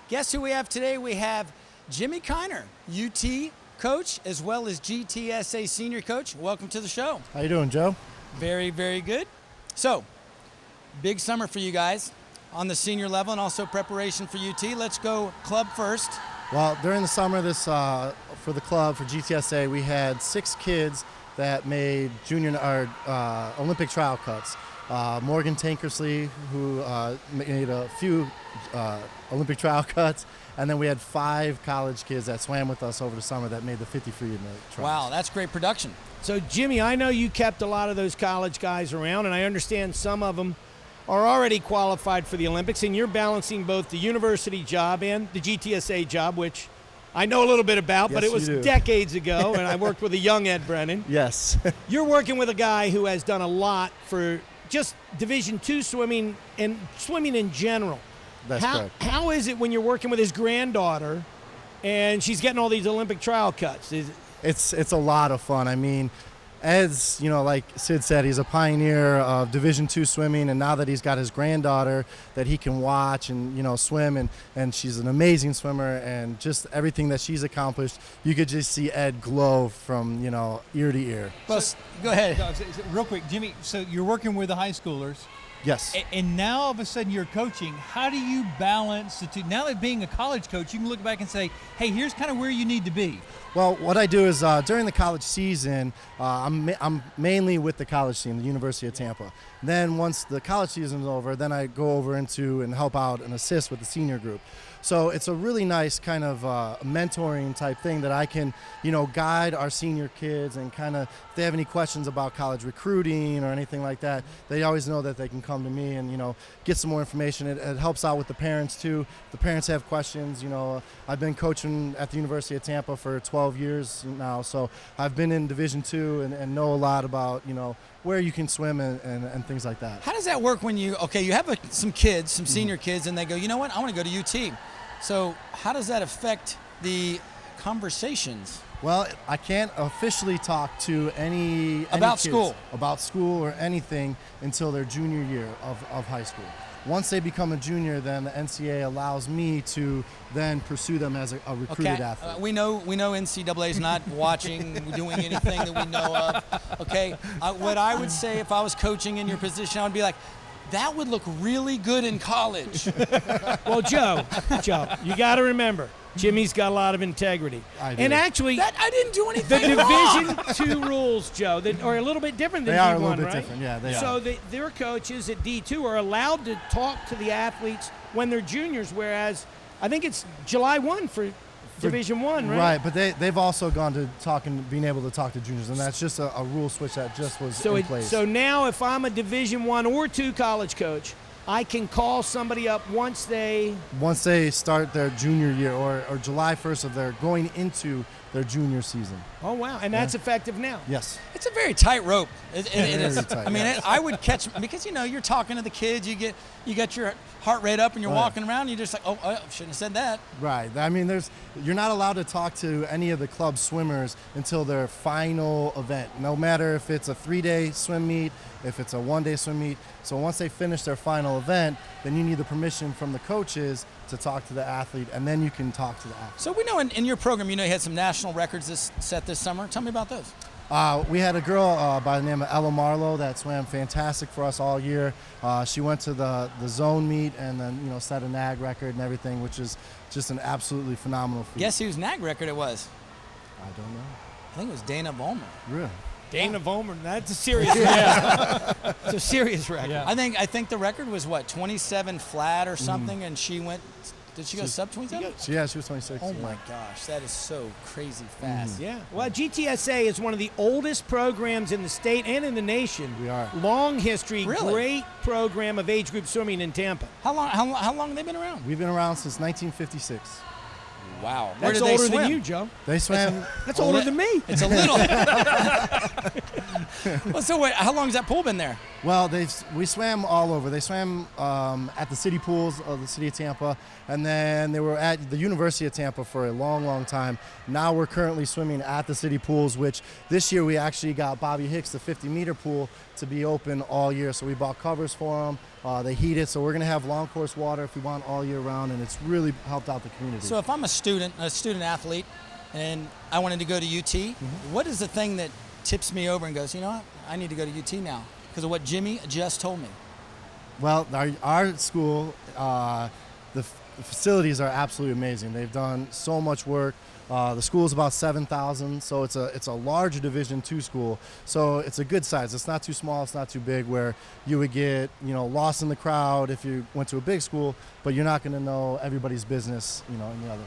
Guess who we have today? We have Jimi Kiner, UT coach, as well as GTSA senior coach. Welcome to the show. How you doing, Joe? Very, very good. So, big summer for you guys on the senior level and also preparation for UT. Let's go club first. Well, during the summer, for the club, for GTSA, we had 6 kids that made Olympic trial cuts. Morgan Tankersley, who made a few Olympic trial cuts, and then we had 5 college kids that swam with us over the summer that made the 50 free in the trials. Wow, that's great production. So, Jimmy, I know you kept a lot of those college guys around, and I understand some of them are already qualified for the Olympics, and you're balancing both the university job and the GTSA job, which I know a little bit about, but it was decades ago, and I worked with a young Ed Brennan. Yes. You're working with a guy who has done a lot for just Division II swimming and swimming in general. That's correct. How is it when you're working with his granddaughter and she's getting all these Olympic trial cuts? It's a lot of fun. I mean, Ed's, like Sid said, he's a pioneer of Division II swimming, and now that he's got his granddaughter that he can watch and, swim, and she's an amazing swimmer, and just everything that she's accomplished, you could just see Ed glow from, ear to ear. Well, go ahead. Real quick, Jimmy, so you're working with the high schoolers. Yes. And now all of a sudden you're coaching. How do you balance the two? Now that being a college coach, you can look back and say, hey, here's kind of where you need to be. Well, what I do is during the college season, I'm mainly with the college team, the University of Tampa. Then once the college season is over, then I go over and help out and assist with the senior group. So it's a really nice kind of mentoring type thing that I can, guide our senior kids and kind of, if they have any questions about college recruiting or anything like that, they always know that they can come to me and, get some more information. It helps out with the parents too. If the parents have questions, I've been coaching at the University of Tampa for 12 years now, so I've been in Division II and know a lot about, where you can swim and things like that. How does that work when you have some kids, some senior kids, and they go, you know what, I want to go to UT. So how does that affect the conversations? Well, I can't officially talk to any about kids about school or anything until their junior year of high school. Once they become a junior, then the NCAA allows me to then pursue them as a recruited athlete. We know NCAA is not watching, doing anything that we know of. Okay, what I would say if I was coaching in your position, I would be like, that would look really good in college. Well, Joe, you got to remember, Jimmy's got a lot of integrity. I do. And actually, I didn't do anything the wrong. Division II rules, Joe, that are a little bit different than they D1, are a little bit right? different. Yeah, they are. So their coaches at D2 are allowed to talk to the athletes when they're juniors, whereas I think it's July 1 for Division I, right? Right, but they've also gone to being able to talk to juniors, and that's just a rule switch that just was in place. So now if I'm a Division I or II college coach, I can call somebody up once they start their junior year or July 1st of their going into their junior season. Oh, wow. And that's effective now? Yes. It's a very tight rope. It is. Very tight, I mean, I would catch, because, you're talking to the kids, you get your heart rate up and you're walking around, and you're just like, oh, I shouldn't have said that. Right. I mean, you're not allowed to talk to any of the club swimmers until their final event, no matter if it's a 3-day swim meet, if it's a 1-day swim meet. So once they finish their final event, then you need the permission from the coaches to talk to the athlete, and then you can talk to the athlete. So we know in your program, you had some national records set this summer. Tell me about those. We had a girl by the name of Ella Marlowe that swam fantastic for us all year. She went to the zone meet and then set a NAG record and everything, which is just an absolutely phenomenal feat. Guess whose NAG record it was? I don't know. I think it was Dana Vollmer. Really? Dana Vollmer, that's a serious record. It's a serious record. Yeah. I think the record was 27 flat or something, and she went. Did she go sub 27? Yeah, she was 26. Oh my gosh, that is so crazy fast. Yeah. Well, GTSA is one of the oldest programs in the state and in the nation. We are. Long history, Really? great program of age group swimming in Tampa. How long have they been around? We've been around since 1956. Wow. Where That's do they older swim? than you, Joe. They swam. That's older than me. It's a little. Well, so wait, how long has that pool been there? Well, we swam all over. They swam at the city pools of the city of Tampa, and then they were at the University of Tampa for a long, long time. Now we're currently swimming at the city pools, which this year we actually got Bobby Hicks, the 50-meter pool, to be open all year. So we bought covers for them. They heat it, so we're going to have long course water if we want all year round, and it's really helped out the community. So if I'm a student athlete, and I wanted to go to UT, what is the thing that tips me over and goes, you know what, I need to go to UT now because of what Jimmy just told me? Well, our school, the facilities are absolutely amazing. They've done so much work. The school is about 7,000, so it's a large Division II school. So it's a good size. It's not too small. It's not too big where you would get lost in the crowd if you went to a big school, but you're not going to know everybody's business in the other.